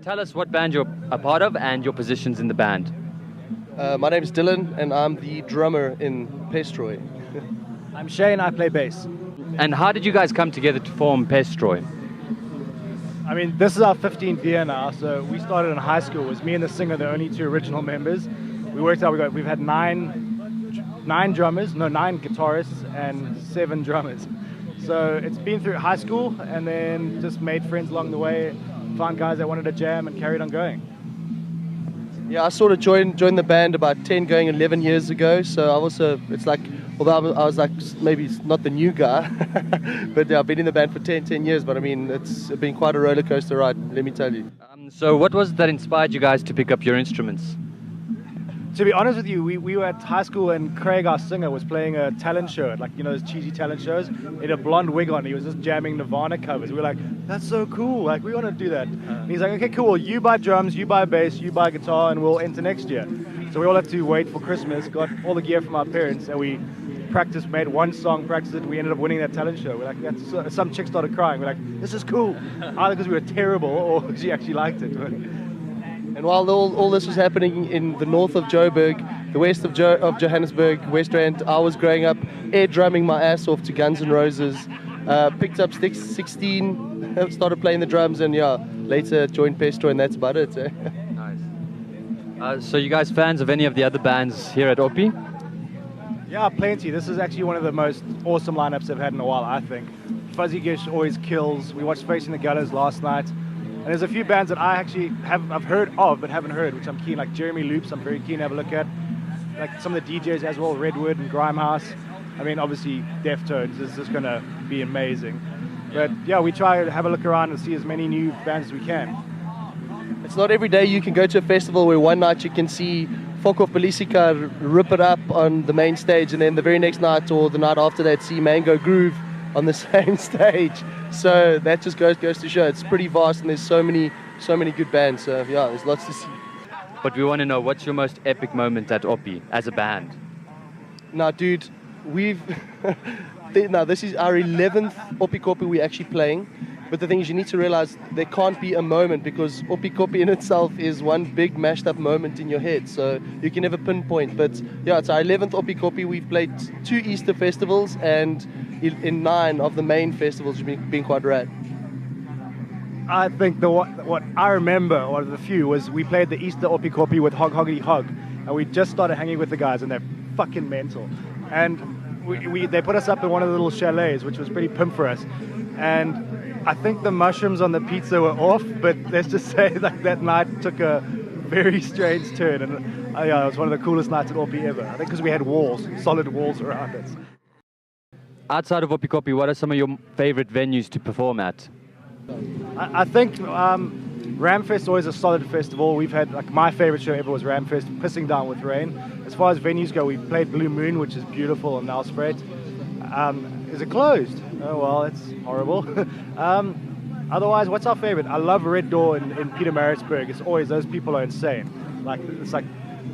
tell us what band you're a part of and your positions in the band. My name's Dylan, and I'm the drummer in Pestroy. I'm Shane, I play bass. And how did you guys come together to form Pestroy? I mean, this is our 15th year now, so we started in high school. It was me and the singer, the only two original members. We worked out, we've had nine drummers, no, 9 guitarists and 7 drummers. So it's been through high school and then just made friends along the way, found guys that wanted to jam and carried on going. Yeah, I sort of joined the band about 10 going 11 years ago, so I also, it's like, although I was like maybe not the new guy, but yeah, I've been in the band for 10 years, but I mean, it's been quite a roller coaster ride, let me tell you. So what was it that inspired you guys to pick up your instruments? To be honest with you, we were at high school and Craig, our singer, was playing a talent show, like, you know, those cheesy talent shows. He had a blonde wig on, he was just jamming Nirvana covers. We were like, that's so cool, like, we want to do that. And he's like, okay, cool, you buy drums, you buy bass, you buy guitar, and we'll enter next year. So we all had to wait for Christmas, got all the gear from our parents, and we practiced, made one song, practiced it, we ended up winning that talent show. We're like, some chick started crying, we're like, this is cool. Either because we were terrible or she actually liked it. And while all this was happening in the north of Joburg, the west of Johannesburg, West Rand, I was growing up air drumming my ass off to Guns N' Roses. Picked up 16, started playing the drums, and yeah, later joined Pestroy, and that's about it. Nice. So you guys fans of any of the other bands here at Oppi? Yeah, plenty. This is actually one of the most awesome lineups I've had in a while, I think. Fuzzy Gish always kills. We watched Facing the Gutters last night. And there's a few bands that I actually I've heard of but haven't heard, which I'm keen, like Jeremy Loops, I'm very keen to have a look at. Like some of the DJs as well, Redwood and Grimehouse. I mean, obviously Deftones is just going to be amazing. But yeah, we try to have a look around and see as many new bands as we can. It's not every day you can go to a festival where one night you can see Folk of Politica rip it up on the main stage, and then the very next night or the night after that see Mango Groove on the same stage. So that just goes to show it's pretty vast, and there's so many good bands. So yeah, there's lots to see. But we want to know, what's your most epic moment at Oppi as a band? Now, dude, this is our 11th Oppikoppi we're actually playing. But the thing is, you need to realize there can't be a moment, because Oppikoppi in itself is one big mashed up moment in your head. So you can never pinpoint. But yeah, it's our 11th Oppikoppi. We've played 2 Easter festivals and in 9 of the main festivals, which have been quite rad. I think what I remember, one of the few, was we played the Easter Oppikoppi with Hog Hoggity Hog. And we just started hanging with the guys, and they're fucking mental. And they put us up in one of the little chalets, which was pretty pimp for us. And I think the mushrooms on the pizza were off, but let's just say like that night took a very strange turn, and yeah, it was one of the coolest nights at Oppi ever. I think because we had walls, solid walls around us. Outside of Oppikoppi, what are some of your favorite venues to perform at? I think Ramfest is always a solid festival. We've had, like, my favorite show ever was Ramfest, pissing down with rain. As far as venues go, we played Blue Moon, which is beautiful, and Nelspruit. Is it closed? Oh well, it's horrible. Otherwise, what's our favorite? I love Red Door in Pietermaritzburg. It's always, those people are insane. Like, it's like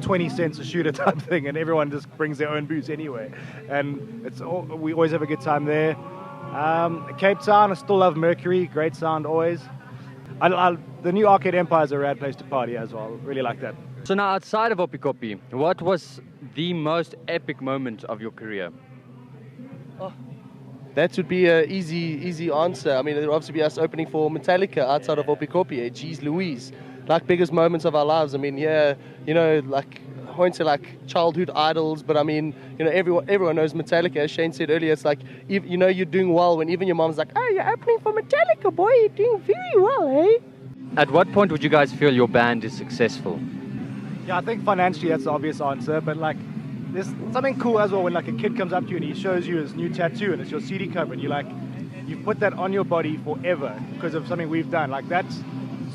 20 cents a shooter type thing, and everyone just brings their own booze anyway. And we always have a good time there. Cape Town, I still love Mercury. Great sound always. The new Arcade Empire is a rad place to party as well. Really like that. So now, outside of Oppikoppi, what was the most epic moment of your career? That would be an easy answer. I mean, it would obviously be us opening for Metallica outside of Oppikoppi. Jeez Louise. Like, biggest moments of our lives. I mean, yeah, you know, like, I won't say like childhood idols, but I mean, you know, everyone knows Metallica. As Shane said earlier, it's like, you know, you're doing well when even your mom's like, oh, you're opening for Metallica, boy, you're doing very well, eh? At what point would you guys feel your band is successful? Yeah, I think financially that's the obvious answer, but like, there's something cool as well when like a kid comes up to you and he shows you his new tattoo and it's your CD cover, and you're like, you've put that on your body forever because of something we've done. Like, that's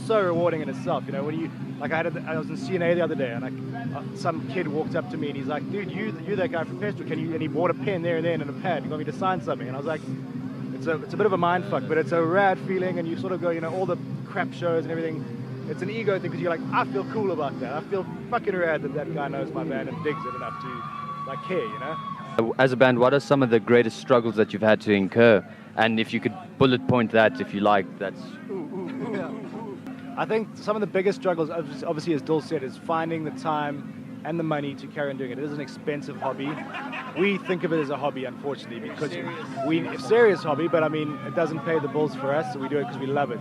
so rewarding in itself, you know. When you, like, I was in CNA the other day, and like some kid walked up to me and he's like, dude, you're that guy from Pestroy, can you? And he bought a pen there and then and a pad. He got me to sign something, and I was like, it's a bit of a mind fuck, but it's a rad feeling, and you sort of go, you know, all the crap shows and everything. It's an ego thing because you're like, I feel cool about that. I feel fucking rad that guy knows my band and digs it enough to like care, you know. As a band, what are some of the greatest struggles that you've had to incur? And if you could bullet point that, if you like, that's... I think some of the biggest struggles, obviously, as Dill said, is finding the time and the money to carry on doing it. It is an expensive hobby. We think of it as a hobby, unfortunately, because it's a serious hobby, but I mean, it doesn't pay the bills for us, so we do it because we love it.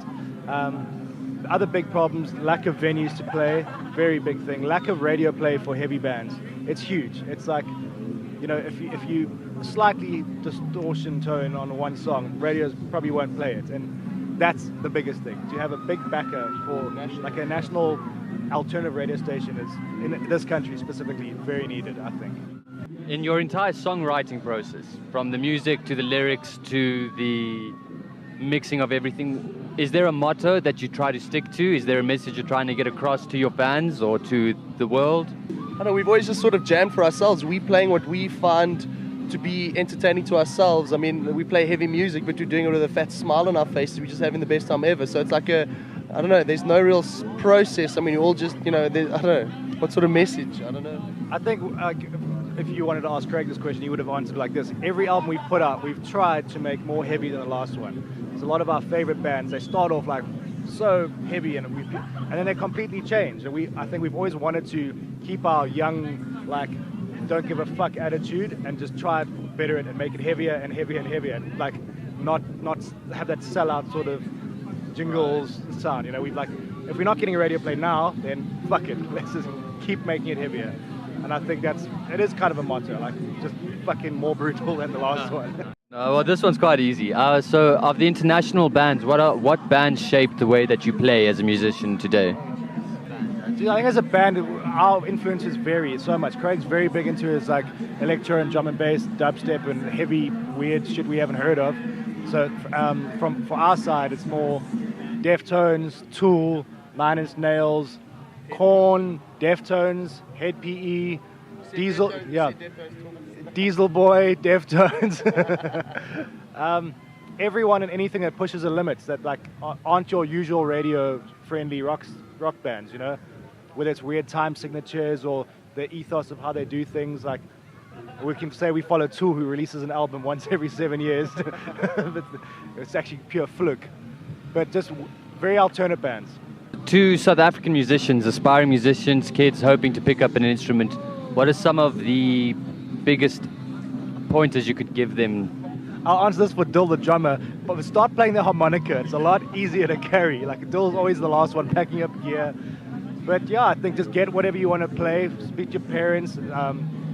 Other big problems, lack of venues to play, very big thing. Lack of radio play for heavy bands. It's huge. It's like, if you slightly distortion tone on one song, radios probably won't play it. And that's the biggest thing. To have a big backer for like a national alternative radio station is, in this country specifically, very needed, I think. In your entire songwriting process, from the music to the lyrics to the mixing of everything, is there a motto that you try to stick to? Is there a message you're trying to get across to your fans or to the world? I know, we've always just sort of jammed for ourselves. We playing what we find to be entertaining to ourselves. I mean, we play heavy music, but we're doing it with a fat smile on our faces. We're just having the best time ever. So it's like I don't know, there's no real process. I mean, you all just, I don't know, what sort of message? I don't know. I think if you wanted to ask Craig this question, he would have answered like this. Every album we've put out, we've tried to make more heavy than the last one. There's a lot of our favorite bands, they start off like so heavy and then they completely change. And I think we've always wanted to keep our young, like, don't give a fuck attitude and just try and better it and make it heavier and heavier and heavier. And like not have that sellout sort of jingles sound. We've like, if we're not getting a radio play now, then fuck it, let's just keep making it heavier. And I think it is kind of a motto, like just fucking more brutal than the last one. Well, this one's quite easy. So of the international bands, what bands shaped the way that you play as a musician today? Dude, I think as a band, our influences vary so much. Craig's very big into his like electro and drum and bass, dubstep and heavy, weird shit we haven't heard of. So for our side, it's more Deftones, Tool, Nine Inch Nails, Korn, Deftones, Head PE, Diesel, Diesel Boy, Deftones. Everyone and anything that pushes the limits that like aren't your usual radio-friendly rock bands, whether it's weird time signatures or the ethos of how they do things. Like we can say we follow Tool, who releases an album once every 7 years. It's actually pure fluke, but just very alternate bands. To South African musicians, aspiring musicians, kids hoping to pick up an instrument, what are some of the biggest pointers you could give them? I'll answer this for Dill, the drummer, but start playing the harmonica. It's a lot easier to carry. Like Dill's always the last one packing up gear. But yeah, I think just get whatever you want to play, speak to your parents,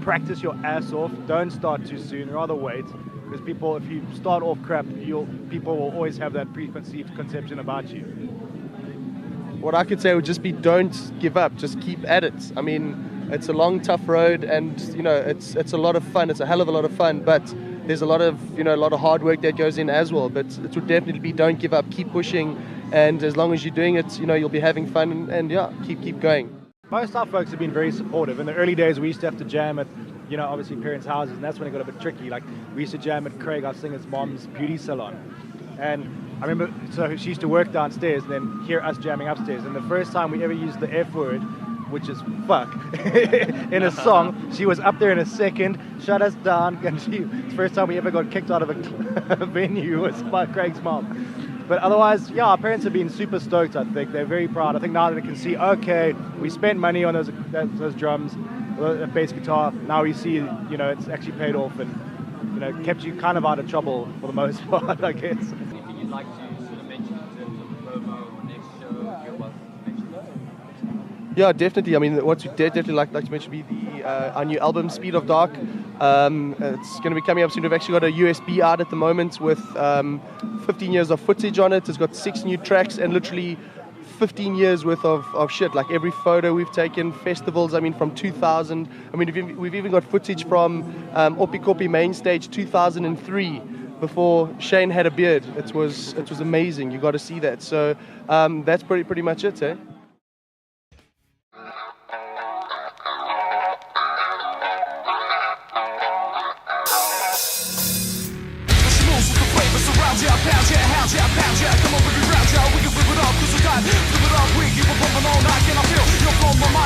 practice your ass off. Don't start too soon, rather wait. Because if you start off crap, people will always have that preconceived conception about you. What I could say would just be don't give up, just keep at it. I mean, it's a long, tough road, and it's a lot of fun. It's a hell of a lot of fun, but there's a lot of hard work that goes in as well. But it would definitely be don't give up, keep pushing, and as long as you're doing it, you'll be having fun, and keep going. Most of our folks have been very supportive. In the early days, we used to have to jam at, obviously parents' houses, and that's when it got a bit tricky. Like we used to jam at Craig, our singer's mom's beauty salon, and I remember, so she used to work downstairs and then hear us jamming upstairs. And the first time we ever used the F word, which is fuck, in a song, she was up there in a second, shut us down, and the first time we ever got kicked out of a venue was by Craig's mom. But otherwise, yeah, our parents have been super stoked, I think. They're very proud. I think now that they can see, okay, we spent money on those drums, the bass guitar, now we see, it's actually paid off and, kept you kind of out of trouble for the most part, I guess. Anything you'd like to sort of mention in terms of promo or next show? You're welcome to mention. Yeah, definitely. I mean, what we definitely like to mention be our new album, Speed of Dark. It's going to be coming up soon. We've actually got a USB out at the moment with 15 years of footage on it. It's got 6 new tracks and literally 15 years worth of shit. Like every photo we've taken, festivals, I mean, from 2000. I mean, we've even got footage from Oppikoppi main stage 2003, before Shane had a beard. It was amazing. You got to see that. So that's pretty much it, eh? Come on, baby, round ya. We can flip it up, 'cause we got flip it up. We keep on pumping all night. Can I feel your flow, my mind?